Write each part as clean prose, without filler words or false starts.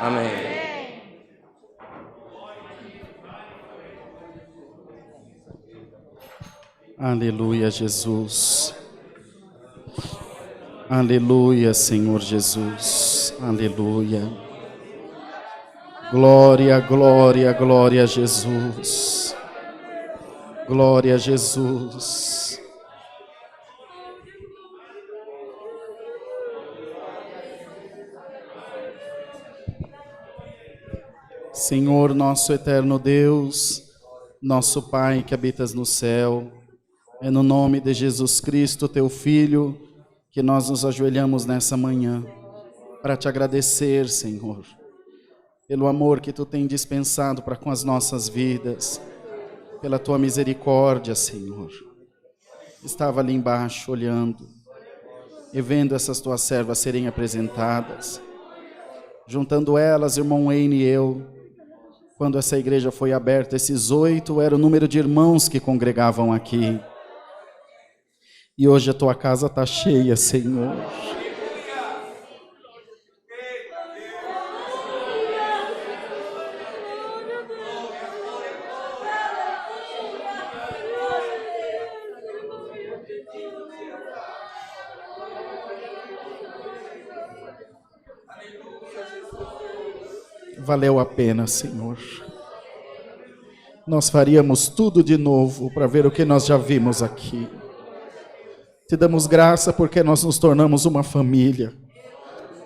Amém. Aleluia, Jesus. Aleluia, Senhor Jesus. Aleluia. Glória, glória, glória a Jesus. Glória a Jesus. Senhor, nosso eterno Deus, nosso Pai que habitas no céu, é no nome de Jesus Cristo, teu Filho, que nós nos ajoelhamos nessa manhã para te agradecer, Senhor, pelo amor que tu tem dispensado para com as nossas vidas, pela tua misericórdia, Senhor. Estava ali embaixo olhando e vendo essas tuas servas serem apresentadas, juntando elas, irmão Wayne e eu. Quando essa igreja foi aberta, esses 8 era o número de irmãos que congregavam aqui. E hoje a tua casa está cheia, Senhor. Valeu a pena, Senhor. Nós faríamos tudo de novo para ver o que nós já vimos aqui. Te damos graça porque nós nos tornamos uma família.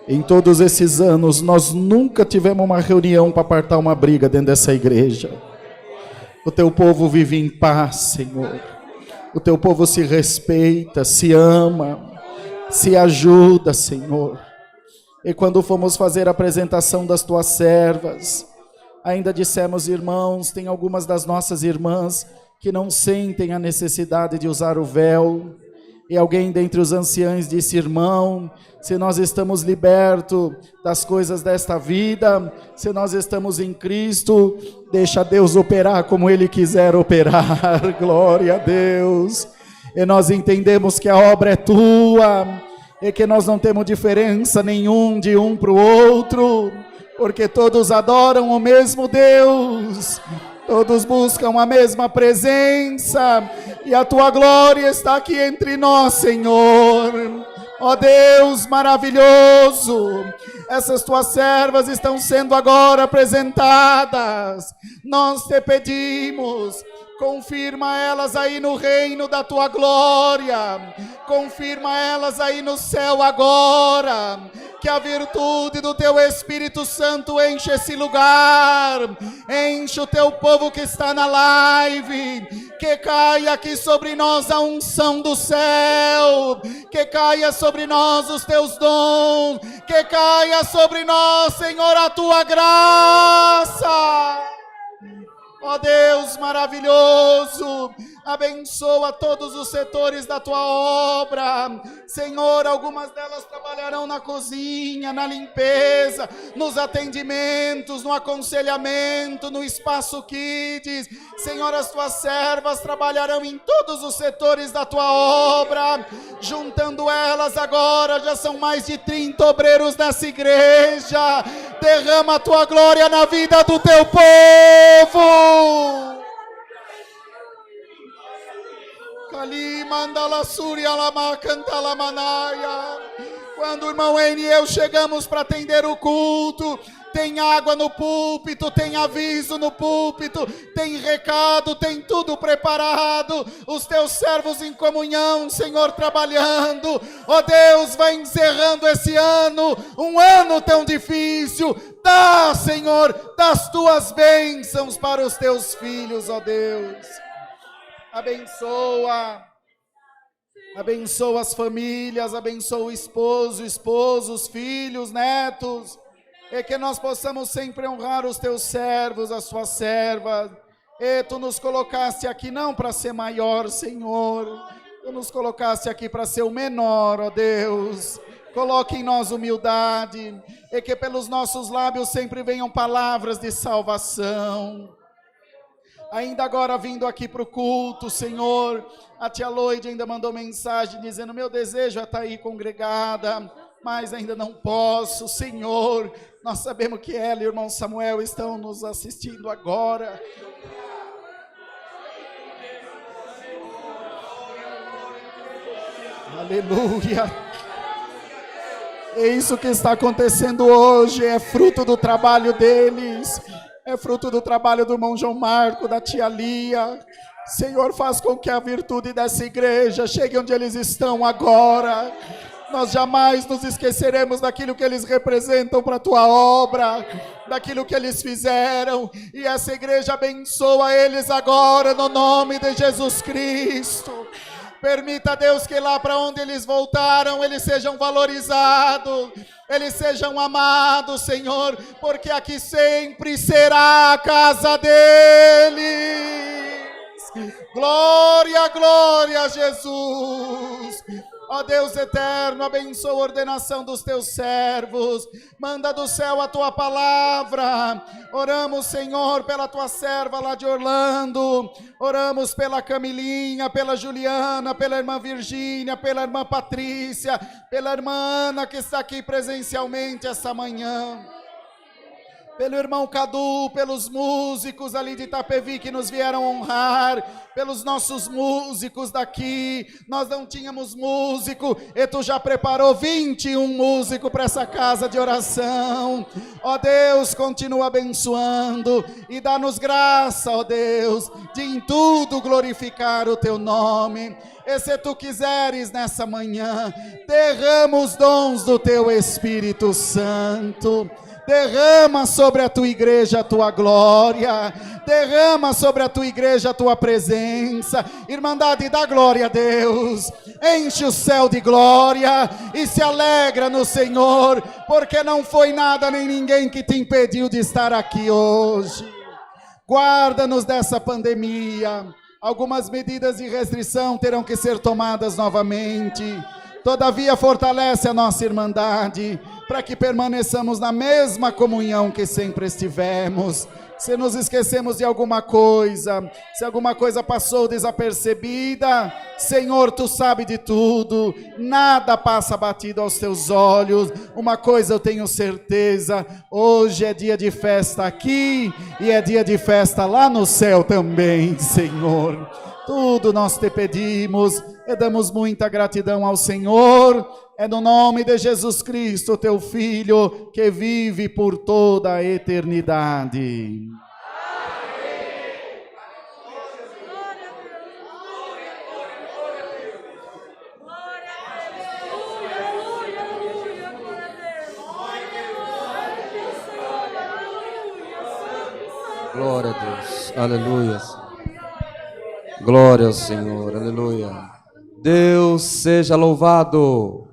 Em todos esses anos, nós nunca tivemos uma reunião para apartar uma briga dentro dessa igreja. O teu povo vive em paz, Senhor. O teu povo se respeita, se ama, se ajuda, Senhor. E quando fomos fazer a apresentação das tuas servas, ainda dissemos, irmãos, tem algumas das nossas irmãs que não sentem a necessidade de usar o véu. E alguém dentre os anciãos disse, irmão, se nós estamos libertos das coisas desta vida, se nós estamos em Cristo, deixa Deus operar como Ele quiser operar, glória a Deus. E nós entendemos que a obra é tua, e que nós não temos diferença nenhum de um para o outro, porque todos adoram o mesmo Deus, todos buscam a mesma presença, e a tua glória está aqui entre nós, Senhor. Ó Deus maravilhoso, essas tuas servas estão sendo agora apresentadas. Nós te pedimos, confirma elas aí no reino da tua glória, confirma elas aí no céu agora, que a virtude do teu Espírito Santo enche esse lugar, enche o teu povo que está na live, que caia aqui sobre nós a unção do céu, que caia sobre nós os teus dons, que caia sobre nós, Senhor, a tua graça. Ó Deus maravilhoso, abençoa todos os setores da tua obra. Senhor, algumas delas trabalharão na cozinha, na limpeza, nos atendimentos, no aconselhamento, no espaço Kids. Senhor, as tuas servas trabalharão em todos os setores da tua obra. Juntando elas agora, já são mais de 30 obreiros nessa igreja. Derrama a tua glória na vida do teu povo. Quando o irmão Wayne e eu chegamos para atender o culto, tem água no púlpito, tem aviso no púlpito, tem recado, tem tudo preparado. Os teus servos em comunhão, Senhor, trabalhando. Ó Deus, vai encerrando esse ano, um ano tão difícil. Dá, Senhor, das tuas bênçãos para os teus filhos, ó Deus. Abençoa as famílias, abençoa o esposo, os filhos, netos. E que nós possamos sempre honrar os teus servos, as tuas servas. E tu nos colocaste aqui não para ser maior, Senhor. Tu nos colocaste aqui para ser o menor, ó Deus. Coloque em nós humildade. E que pelos nossos lábios sempre venham palavras de salvação. Ainda agora vindo aqui para o culto, Senhor, a tia Loide ainda mandou mensagem dizendo, meu desejo é estar aí congregada. mas ainda não posso. Senhor, nós sabemos que ela e o irmão Samuel estão nos assistindo agora. Aleluia. É isso que está acontecendo hoje, é fruto do trabalho deles, é fruto do trabalho do irmão João Marco, da tia Lia. Senhor, faz com que a virtude dessa igreja chegue onde eles estão agora. Nós jamais nos esqueceremos daquilo que eles representam para a tua obra, daquilo que eles fizeram, e essa igreja abençoa eles agora no nome de Jesus Cristo. Permita, Deus, que lá para onde eles voltaram, eles sejam valorizados, eles sejam amados, Senhor, porque aqui sempre será a casa deles. Glória, glória a Jesus. Ó Deus eterno, abençoa a ordenação dos teus servos, manda do céu a tua palavra. Oramos, Senhor, pela tua serva lá de Orlando, oramos pela Camilinha, pela Juliana, pela irmã Virgínia, pela irmã Patrícia, pela irmã Ana que está aqui presencialmente essa manhã, pelo irmão Cadu, pelos músicos ali de Itapevi que nos vieram honrar, pelos nossos músicos daqui. Nós não tínhamos músico, e tu já preparou 21 músicos para essa casa de oração. Ó Deus, continua abençoando e dá-nos graça, ó Deus, de em tudo glorificar o teu nome. E se tu quiseres nessa manhã, derrama os dons do teu Espírito Santo. Derrama sobre a tua igreja a tua glória, derrama sobre a tua igreja a tua presença. Irmandade, dá glória a Deus, enche o céu de glória e se alegra no Senhor, porque não foi nada nem ninguém que te impediu de estar aqui hoje. Guarda-nos dessa pandemia, algumas medidas de restrição terão que ser tomadas novamente, todavia fortalece a nossa irmandade, para que permaneçamos na mesma comunhão que sempre estivemos. Se nos esquecemos de alguma coisa, se alguma coisa passou desapercebida, Senhor, tu sabe de tudo, nada passa batido aos teus olhos. Uma coisa eu tenho certeza, hoje é dia de festa aqui e é dia de festa lá no céu também, Senhor. Tudo nós te pedimos e damos muita gratidão ao Senhor. É no nome de Jesus Cristo, teu Filho, que vive por toda a eternidade. Glória a Deus, aleluia. Glória ao Senhor, aleluia. Deus seja louvado.